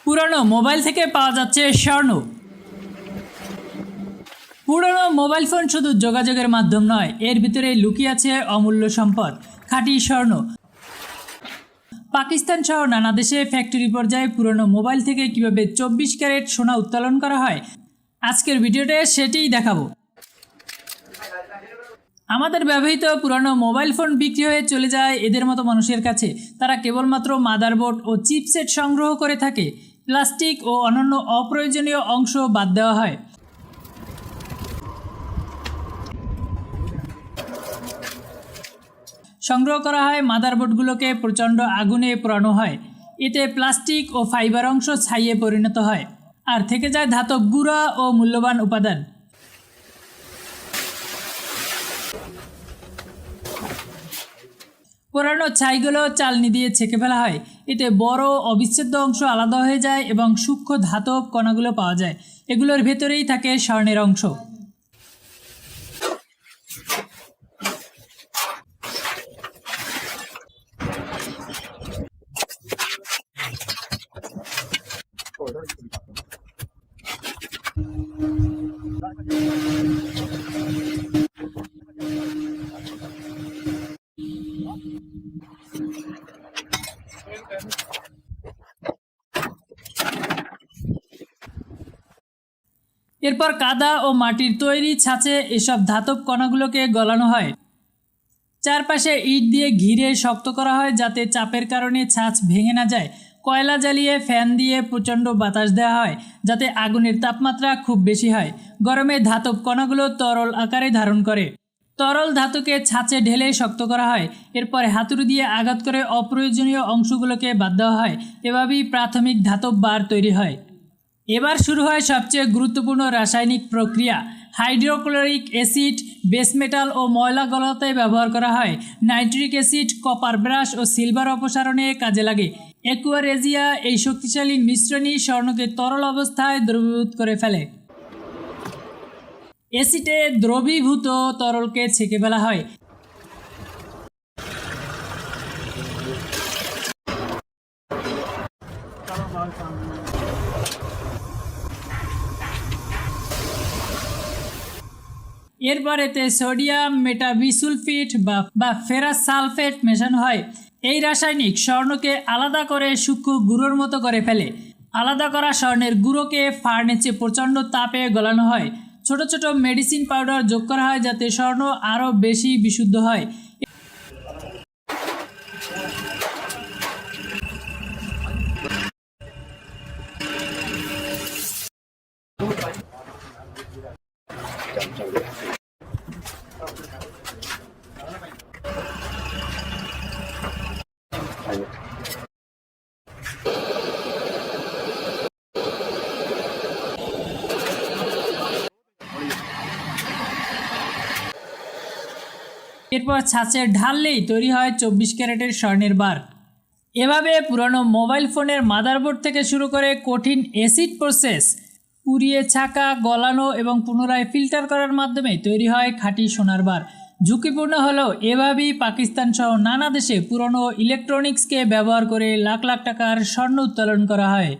পুরনো মোবাইল থেকে পাওয়া যাচ্ছে স্বর্ণ। পুরনো মোবাইল ফোন শুধু যোগাযোগের মাধ্যম নয়, এর ভিতরে লুকিয়ে আছে অমূল্য সম্পদ, খাঁটি স্বর্ণ। পাকিস্তান সহ নানা দেশে ফ্যাক্টরি পর্যায়ে পুরনো মোবাইল থেকে কিভাবে 24 ক্যারেট সোনা উত্তোলন করা হয়, আজকের ভিডিওতে সেটিই দেখাবো। আমাদের ব্যবহৃত পুরনো মোবাইল ফোন বিক্রি হয়ে চলে যায় এদের মতো মানুষের কাছে। তারা কেবলমাত্র মাদারবোর্ড ও চিপসেট সংগ্রহ করে থাকে, প্লাস্টিক ও অন্যান্য অপ্রয়োজনীয় অংশ বাদ দেওয়া হয়। সংগ্রহ করা হয় মাদারবোর্ডগুলোকে প্রচণ্ড আগুনে পোড়ানো হয়। এতে প্লাস্টিক ও ফাইবার অংশ ছাইয়ে পরিণত হয়, আর থেকে যায় ধাতব গুঁড়া ও মূল্যবান উপাদান। পোড়ানো ছাইগুলো চালনি দিয়ে ছেঁকে ফেলা হয়। এতে বড় অবিচ্ছেদ্য অংশ আলাদা হয়ে যায় এবং সূক্ষ্ম ধাতব কণাগুলো পাওয়া যায়। এগুলোর ভেতরেই থাকে স্বর্ণের অংশ। এরপর কাদা ও মাটির তৈরি ছাঁচে এসব ধাতব কণাগুলোকে গলানো হয়। চারপাশে ইট দিয়ে ঘিরে শক্ত করা হয় যাতে চাপের কারণে ছাঁচ ভেঙে না যায়। কয়লা জ্বালিয়ে ফ্যান দিয়ে প্রচণ্ড বাতাস দেওয়া হয় যাতে আগুনের তাপমাত্রা খুব বেশি হয়। গরমে ধাতব কণাগুলো তরল আকারে ধারণ করে। তরল ধাতুকে ছাঁচে ঢেলে শক্ত করা হয়। এরপরে হাতুড়ি দিয়ে আঘাত করে অপ্রয়োজনীয় অংশগুলোকে বাদ দেওয়া হয়। এভাবেই প্রাথমিক ধাতব বার তৈরি হয়। এবার শুরু হয় সবচেয়ে গুরুত্বপূর্ণ রাসায়নিক প্রক্রিয়া। হাইড্রোক্লোরিক অ্যাসিড বেস মেটাল ও ময়লা গলাতে ব্যবহার করা হয়। নাইট্রিক অ্যাসিড কপার ব্রাশ ও সিলভার অপসারণে কাজে লাগে। অ্যাকুয়ারেজিয়া এই শক্তিশালী মিশ্রণই স্বর্ণকে তরল অবস্থায় দ্রবীভূত করে ফেলে। অ্যাসিডে দ্রবীভূত তরলকে ছেঁকে ফেলা হয়। এরপর এতে সোডিয়াম মেটাবিসুলফিট বা ফেরাস সালফেট মেশানো হয়। এই রাসায়নিক স্বর্ণকে আলাদা করে সূক্ষ্ম গুঁড়োর মতো করে ফেলে। আলাদা করা স্বর্ণের গুঁড়োকে ফার্নেসে প্রচণ্ড তাপে গলানো হয়। ছোট ছোট মেডিসিন পাউডার যোগ করা হয় যাতে স্বর্ণ আরও বেশি বিশুদ্ধ হয়। এরপর ছাঁচে ঢাললেই তৈরি হয় 24 ক্যারেটের স্বর্ণের বার। এভাবে পুরনো মোবাইল ফোনের মাদারবোর্ড থেকে শুরু করে কঠিন অ্যাসিড প্রসেস, পুড়িয়ে ছাকা, গলানো এবং পুনরায় ফিল্টার করার মাধ্যমে তৈরি হয় খাঁটি সোনার বার। ঝুঁকিপূর্ণ হলেও এভাবেই পাকিস্তান সহ নানা দেশে পুরনো ইলেকট্রনিক্সকে ব্যবহার করে লাখ লাখ টাকার স্বর্ণ উত্তোলন করা হয়।